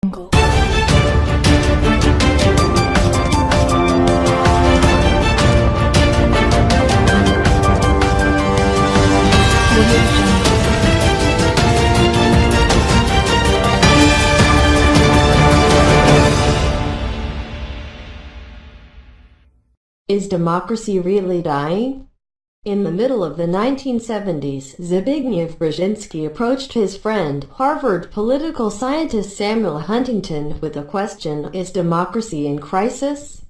angle. Is democracy really dying? In the middle of the 1970s, Zbigniew Brzezinski approached his friend, Harvard political scientist Samuel Huntington, with the question, is democracy in crisis?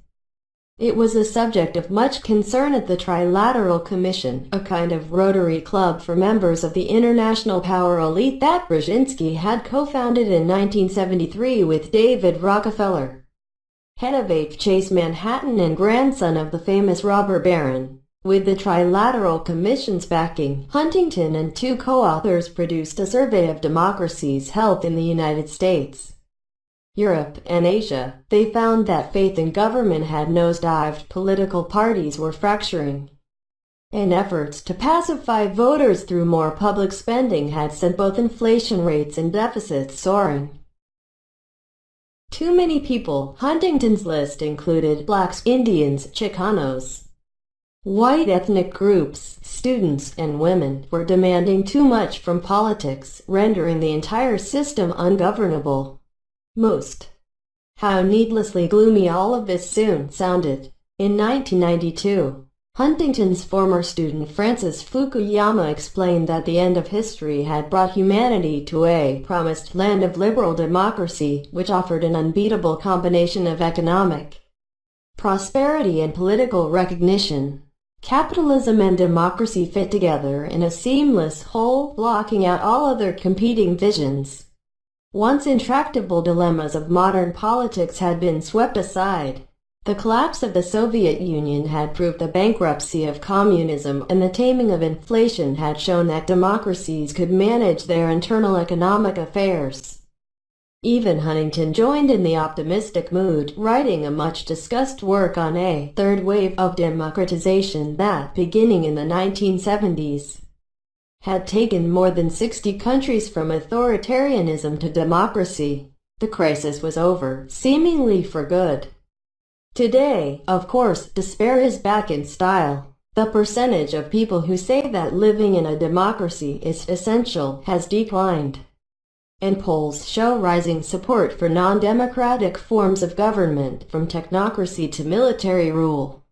It was a subject of much concern at the Trilateral Commission, a kind of Rotary Club for members of the international power elite that Brzezinski had co-founded in 1973 with David Rockefeller, head of Chase Manhattan and grandson of the famous robber baron. With the Trilateral Commission's backing, Huntington and two co-authors produced a survey of democracy's health in the United States, Europe, and Asia. They found that faith in government had nosedived, political parties were fracturing, and efforts to pacify voters through more public spending had sent both inflation rates and deficits soaring. Too many people. Huntington's list included blacks, Indians, Chicanos, white ethnic groups, students, and women were demanding too much from politics, rendering the entire system ungovernable. How needlessly gloomy all of this soon sounded. In 1992, Huntington's former student Francis Fukuyama explained that the end of history had brought humanity to a promised land of liberal democracy, which offered an unbeatable combination of economic prosperity and political recognition. Capitalism and democracy fit together in a seamless whole, blocking out all other competing visions. Once intractable dilemmas of modern politics had been swept aside. The collapse of the Soviet Union had proved the bankruptcy of communism, and the taming of inflation had shown that democracies could manage their internal economic affairs. Even Huntington joined in the optimistic mood, writing a much-discussed work on a third wave of democratization that, beginning in the 1970s, had taken more than 60 countries from authoritarianism to democracy. The crisis was over, seemingly for good. Today, of course, despair is back in style. The percentage of people who say that living in a democracy is essential has declined, and polls show rising support for non-democratic forms of government, from technocracy to military rule.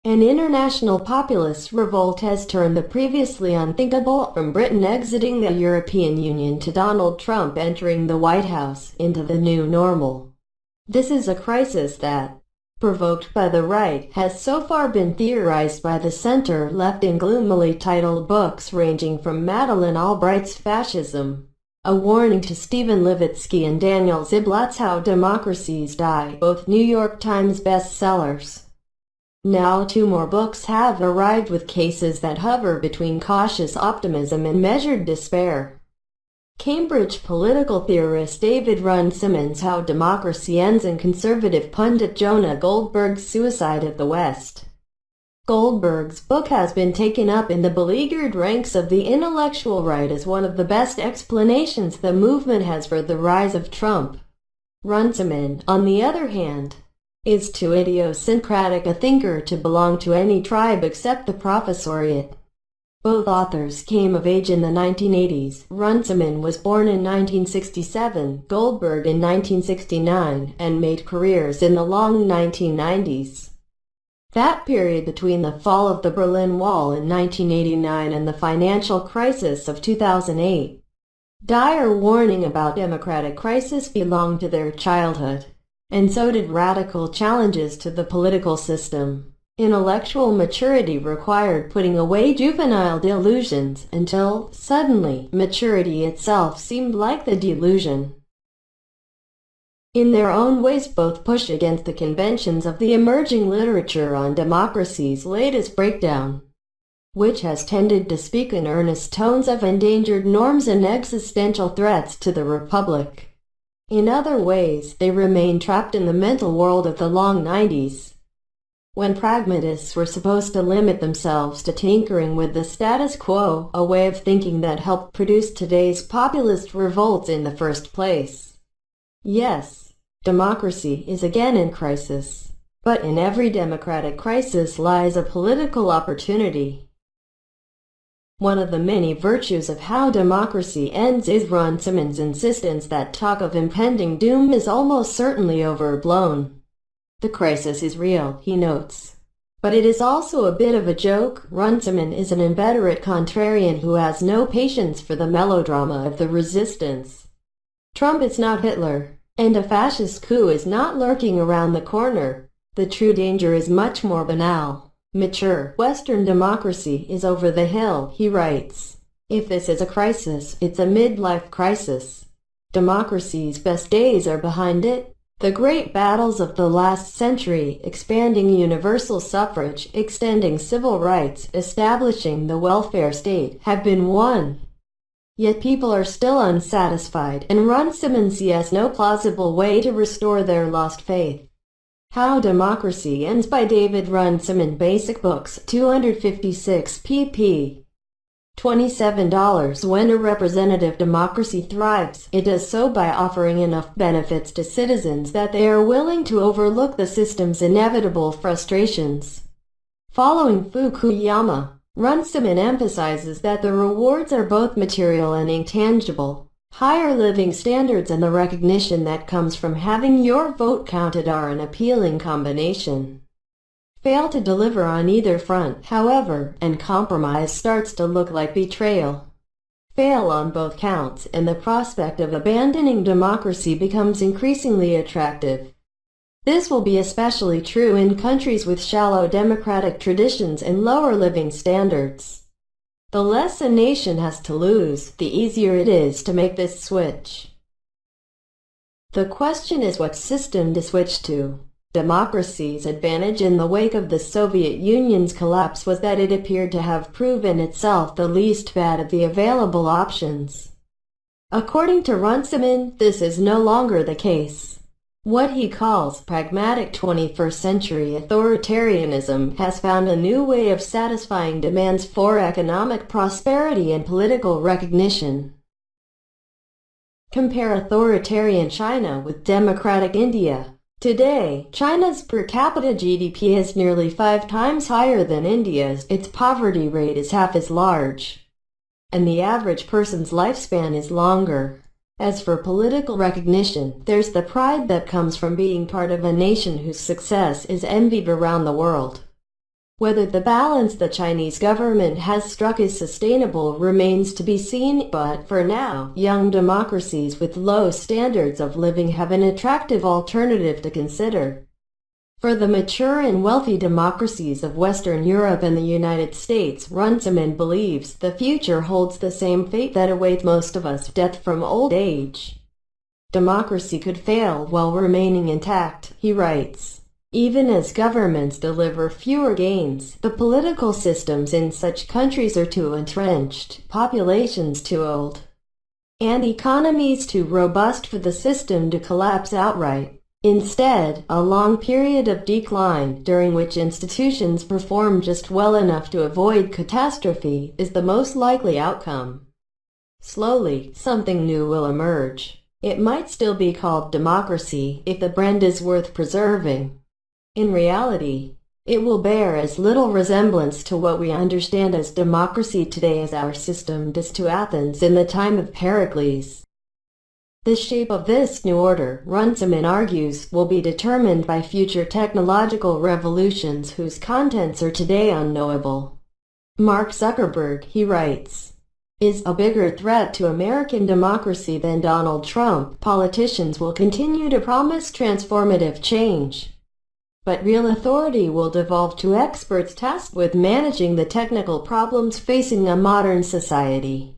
An international populist revolt has turned the previously unthinkable, from Britain exiting the European Union to Donald Trump entering the White House, into the new normal. This is a crisis that, provoked by the right, has so far been theorized by the center-left in gloomily titled books ranging from Madeleine Albright's Fascism, a warning, to Stephen Levitsky and Daniel Ziblatt's How Democracies Die, both New York Times bestsellers. Now 2 more books have arrived with cases that hover between cautious optimism and measured despair. Cambridge political theorist David Runciman's How Democracy Ends, and conservative pundit Jonah Goldberg's Suicide of the West. Goldberg's book has been taken up in the beleaguered ranks of the intellectual right as one of the best explanations the movement has for the rise of Trump. Runciman, on the other hand, is too idiosyncratic a thinker to belong to any tribe except the professoriate. Both authors came of age in the 1980s. Runciman was born in 1967, Goldberg in 1969, and made careers in the long 1990s. That period between the fall of the Berlin Wall in 1989 and the financial crisis of 2008. Dire warning about democratic crisis belonged to their childhood, and so did radical challenges to the political system. Intellectual maturity required putting away juvenile delusions until, suddenly, maturity itself seemed like the delusion. In their own ways, both push against the conventions of the emerging literature on democracy's latest breakdown, which has tended to speak in earnest tones of endangered norms and existential threats to the republic. In other ways, they remain trapped in the mental world of the long 90s, when pragmatists were supposed to limit themselves to tinkering with the status quo, a way of thinking that helped produce today's populist revolts in the first place. Yes, democracy is again in crisis. But in every democratic crisis lies a political opportunity. One of the many virtues of how democracy ends is Runciman's insistence that talk of impending doom is almost certainly overblown. The crisis is real, he notes. But it is also a bit of a joke. Runciman is an inveterate contrarian who has no patience for the melodrama of the resistance. Trump is not Hitler, and a fascist coup is not lurking around the corner. The true danger is much more banal. Mature Western democracy is over the hill, he writes. If this is a crisis, it's a midlife crisis. Democracy's best days are behind it. The great battles of the last century, expanding universal suffrage, extending civil rights, establishing the welfare state, have been won. Yet people are still unsatisfied, and Runciman sees no plausible way to restore their lost faith. How Democracy Ends by David Runciman. Basic Books, 256 pp. $27. When a representative democracy thrives, it does so by offering enough benefits to citizens that they are willing to overlook the system's inevitable frustrations. Following Fukuyama, Runciman emphasizes that the rewards are both material and intangible. Higher living standards and the recognition that comes from having your vote counted are an appealing combination. Fail to deliver on either front, however, and compromise starts to look like betrayal. Fail on both counts, and the prospect of abandoning democracy becomes increasingly attractive. This will be especially true in countries with shallow democratic traditions and lower living standards. The less a nation has to lose, the easier it is to make this switch. The question is what system to switch to. Democracy's advantage in the wake of the Soviet Union's collapse was that it appeared to have proven itself the least bad of the available options. According to Runciman, this is no longer the case. What he calls pragmatic 21st century authoritarianism has found a new way of satisfying demands for economic prosperity and political recognition. Compare authoritarian China with democratic India. Today, China's per capita GDP is nearly 5 times higher than India's. Its poverty rate is half as large, and the average person's lifespan is longer. As for political recognition, there's the pride that comes from being part of a nation whose success is envied around the world. Whether the balance the Chinese government has struck is sustainable remains to be seen, but for now, young democracies with low standards of living have an attractive alternative to consider. For the mature and wealthy democracies of Western Europe and the United States, Runciman believes the future holds the same fate that awaits most of us: death from old age. Democracy could fail while remaining intact, he writes. Even as governments deliver fewer gains, the political systems in such countries are too entrenched, populations too old, and economies too robust for the system to collapse outright. Instead, a long period of decline, during which institutions perform just well enough to avoid catastrophe, is the most likely outcome. Slowly, something new will emerge. It might still be called democracy if the brand is worth preserving. In reality, it will bear as little resemblance to what we understand as democracy today as our system does to Athens in the time of Pericles. The shape of this new order, Runciman argues, will be determined by future technological revolutions whose contents are today unknowable. Mark Zuckerberg, he writes, is a bigger threat to American democracy than Donald Trump. Politicians will continue to promise transformative change, but real authority will devolve to experts tasked with managing the technical problems facing a modern society.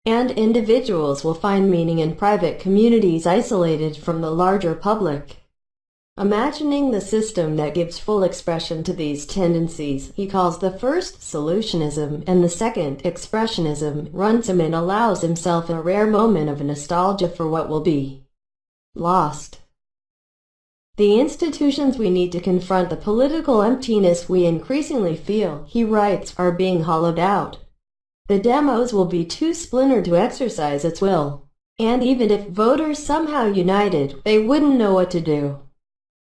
And individuals will find meaning in private communities isolated from the larger public. Imagining the system that gives full expression to these tendencies, he calls the first solutionism and the second expressionism, Runciman allows himself a rare moment of nostalgia for what will be lost. The institutions we need to confront the political emptiness we increasingly feel, he writes, are being hollowed out. The demos will be too splintered to exercise its will. And even if voters somehow united, they wouldn't know what to do.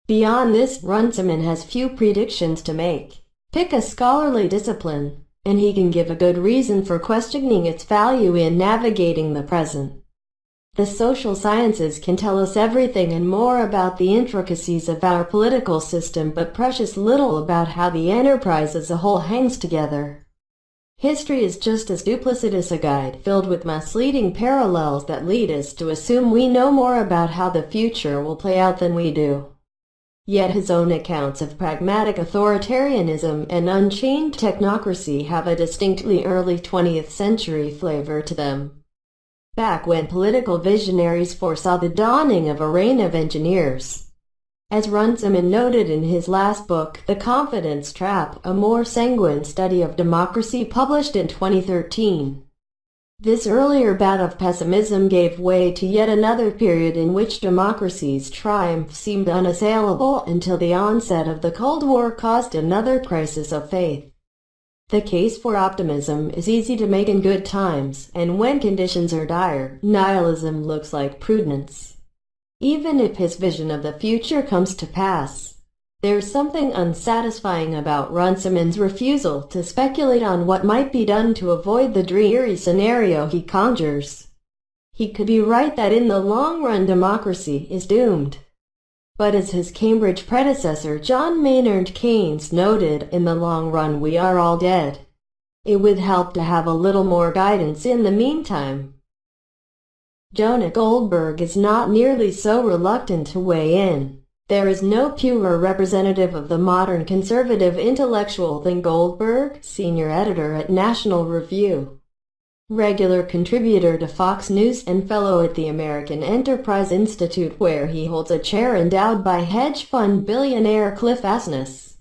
Beyond this, Runciman has few predictions to make. Pick a scholarly discipline, and he can give a good reason for questioning its value in navigating the present. The social sciences can tell us everything and more about the intricacies of our political system, but precious little about how the enterprise as a whole hangs together. History is just as duplicitous a guide, filled with misleading parallels that lead us to assume we know more about how the future will play out than we do. Yet his own accounts of pragmatic authoritarianism and unchained technocracy have a distinctly early 20th century flavor to them. Back when political visionaries foresaw the dawning of a reign of engineers. As Runciman noted in his last book, The Confidence Trap, a more sanguine study of democracy published in 2013. This earlier bout of pessimism gave way to yet another period in which democracy's triumph seemed unassailable until the onset of the Cold War caused another crisis of faith. The case for optimism is easy to make in good times, and when conditions are dire, nihilism looks like prudence. Even if his vision of the future comes to pass, there's something unsatisfying about Runciman's refusal to speculate on what might be done to avoid the dreary scenario he conjures. He could be right that in the long run democracy is doomed. But as his Cambridge predecessor John Maynard Keynes noted, in the long run we are all dead. It would help to have a little more guidance in the meantime. Jonah Goldberg is not nearly so reluctant to weigh in. There is no purer representative of the modern conservative intellectual than Goldberg, senior editor at National Review, regular contributor to Fox News and fellow at the American Enterprise Institute, where he holds a chair endowed by hedge fund billionaire Cliff Asness.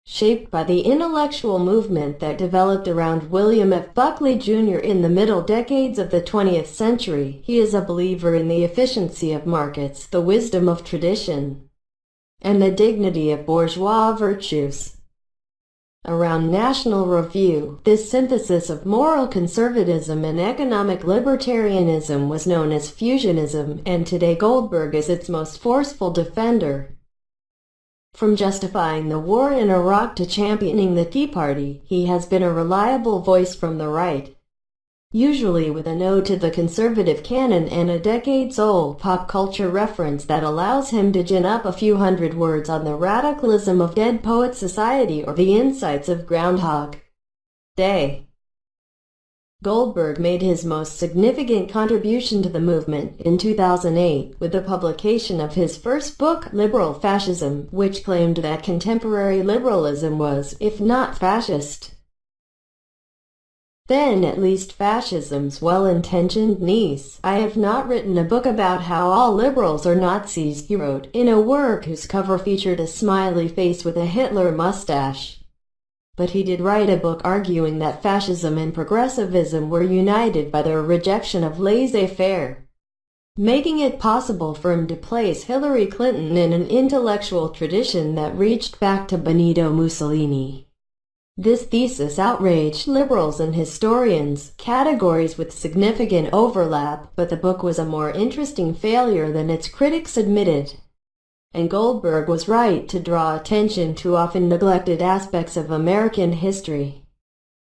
Shaped by the intellectual movement that developed around William F. Buckley Jr. in the middle decades of the 20th century, he is a believer in the efficiency of markets, the wisdom of tradition, and the dignity of bourgeois virtues. Around National Review, this synthesis of moral conservatism and economic libertarianism was known as fusionism, and today Goldberg is its most forceful defender. From justifying the war in Iraq to championing the Tea Party, he has been a reliable voice from the right, usually with a nod to the conservative canon and a decades-old pop culture reference that allows him to gin up a few hundred words on the radicalism of Dead Poets Society or the insights of Groundhog Day. Goldberg made his most significant contribution to the movement in 2008 with the publication of his first book, Liberal Fascism, which claimed that contemporary liberalism was, if not fascist, then at least fascism's well-intentioned niece. I have not written a book about how all liberals are Nazis, he wrote, in a work whose cover featured a smiley face with a Hitler mustache. But he did write a book arguing that fascism and progressivism were united by their rejection of laissez-faire, making it possible for him to place Hillary Clinton in an intellectual tradition that reached back to Benito Mussolini. This thesis outraged liberals and historians, categories with significant overlap, but the book was a more interesting failure than its critics admitted. And Goldberg was right to draw attention to often neglected aspects of American history,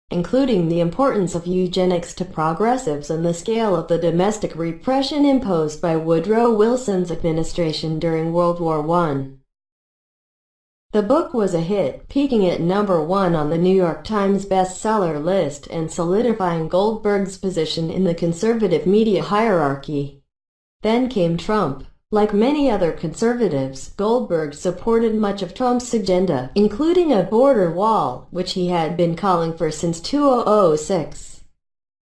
including the importance of eugenics to progressives and the scale of the domestic repression imposed by Woodrow Wilson's administration during World War I. The book was a hit, peaking at #1 on the New York Times bestseller list and solidifying Goldberg's position in the conservative media hierarchy. Then came Trump. Like many other conservatives, Goldberg supported much of Trump's agenda, including a border wall, which he had been calling for since 2006.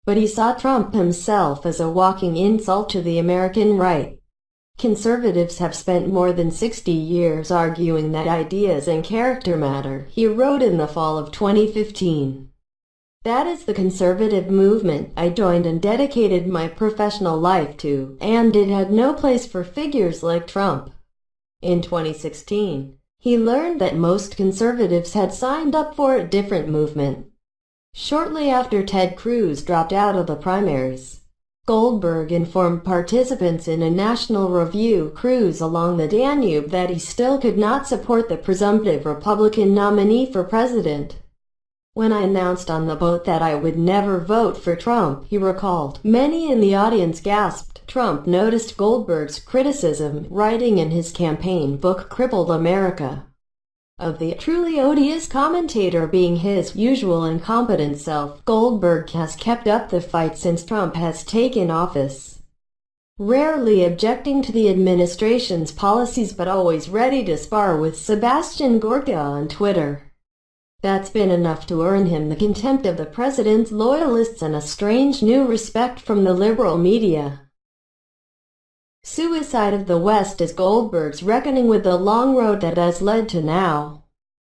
But he saw Trump himself as a walking insult to the American right. Conservatives have spent more than 60 years arguing that ideas and character matter, he wrote in the fall of 2015. That is the conservative movement I joined and dedicated my professional life to, and it had no place for figures like Trump. In 2016, he learned that most conservatives had signed up for a different movement. Shortly after Ted Cruz dropped out of the primaries, Goldberg informed participants in a National Review cruise along the Danube that he still could not support the presumptive Republican nominee for president. "When I announced on the boat that I would never vote for Trump," he recalled, "many in the audience gasped." Trump noticed Goldberg's criticism, writing in his campaign book Crippled America of the truly odious commentator being his usual incompetent self. Goldberg has kept up the fight since Trump has taken office, rarely objecting to the administration's policies but always ready to spar with Sebastian Gorka on Twitter. That's been enough to earn him the contempt of the president's loyalists and a strange new respect from the liberal media. Suicide of the West is Goldberg's reckoning with the long road that has led to now.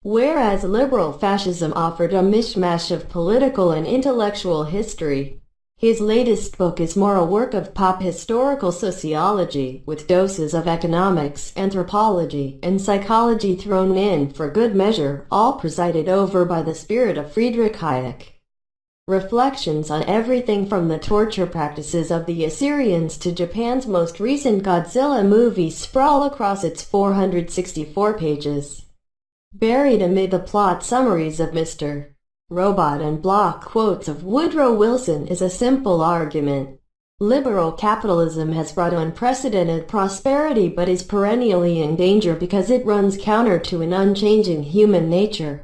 Whereas liberal fascism offered a mishmash of political and intellectual history, his latest book is more a work of pop historical sociology, with doses of economics, anthropology, and psychology thrown in for good measure, all presided over by the spirit of Friedrich Hayek. Reflections on everything from the torture practices of the Assyrians to Japan's most recent Godzilla movie sprawl across its 464 pages. Buried amid the plot summaries of Mr. Robot and block quotes of Woodrow Wilson is a simple argument. Liberal capitalism has brought unprecedented prosperity but is perennially in danger because it runs counter to an unchanging human nature.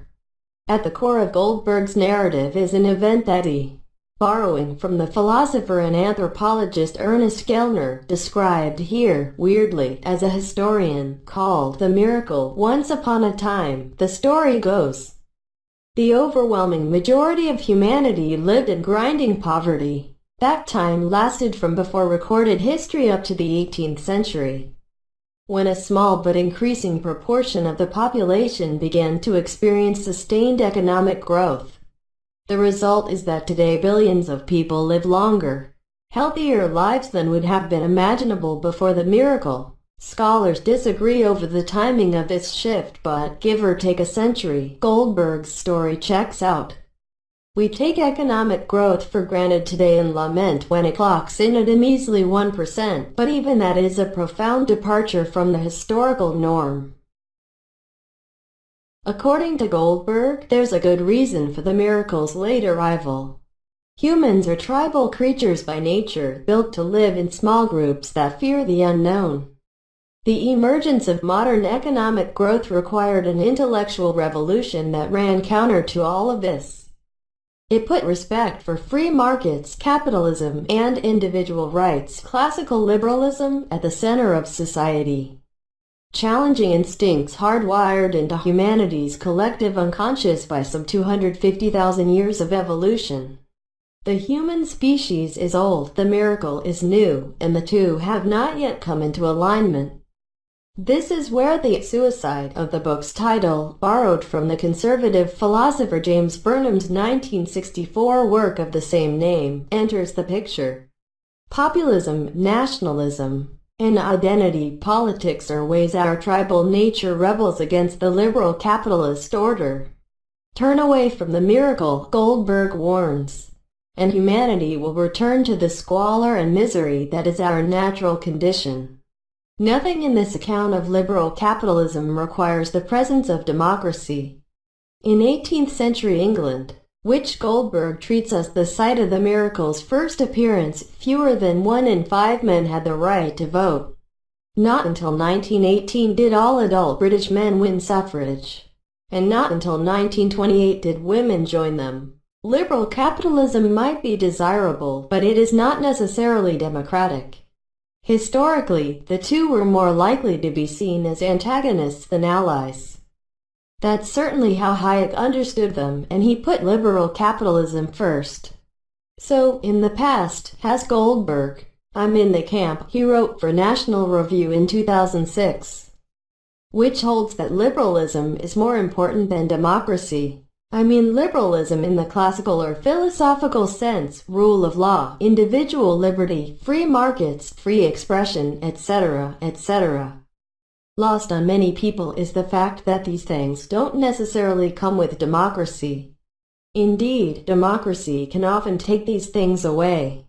At the core of Goldberg's narrative is an event that he, borrowing from the philosopher and anthropologist Ernest Gellner, described here, weirdly, as a historian, called the miracle. Once upon a time, the story goes, the overwhelming majority of humanity lived in grinding poverty. That time lasted from before recorded history up to the 18th century, when a small but increasing proportion of the population began to experience sustained economic growth. The result is that today billions of people live longer, healthier lives than would have been imaginable before the miracle. Scholars disagree over the timing of this shift, but, give or take a century, Goldberg's story checks out. We take economic growth for granted today and lament when it clocks in at a measly 1%, but even that is a profound departure from the historical norm. According to Goldberg, there's a good reason for the miracle's late arrival. Humans are tribal creatures by nature, built to live in small groups that fear the unknown. The emergence of modern economic growth required an intellectual revolution that ran counter to all of this. It put respect for free markets, capitalism, and individual rights, classical liberalism, at the center of society, challenging instincts hardwired into humanity's collective unconscious by some 250,000 years of evolution. The human species is old, the miracle is new, and the two have not yet come into alignment. This is where the suicide of the book's title, borrowed from the conservative philosopher James Burnham's 1964 work of the same name, enters the picture. Populism, nationalism, and identity politics are ways our tribal nature rebels against the liberal capitalist order. Turn away from the miracle, Goldberg warns, and humanity will return to the squalor and misery that is our natural condition. Nothing in this account of liberal capitalism requires the presence of democracy. In 18th century England, which Goldberg treats as the site of the miracle's first appearance, fewer than 1 in 5 men had the right to vote. Not until 1918 did all adult British men win suffrage, and not until 1928 did women join them. Liberal capitalism might be desirable, but it is not necessarily democratic. Historically, the two were more likely to be seen as antagonists than allies. That's certainly how Hayek understood them, and he put liberal capitalism first. So, in the past, has Goldberg. I'm in the camp, he wrote for National Review in 2006, which holds that liberalism is more important than democracy. I mean liberalism in the classical or philosophical sense, rule of law, individual liberty, free markets, free expression, etc., etc. Lost on many people is the fact that these things don't necessarily come with democracy. Indeed, democracy can often take these things away.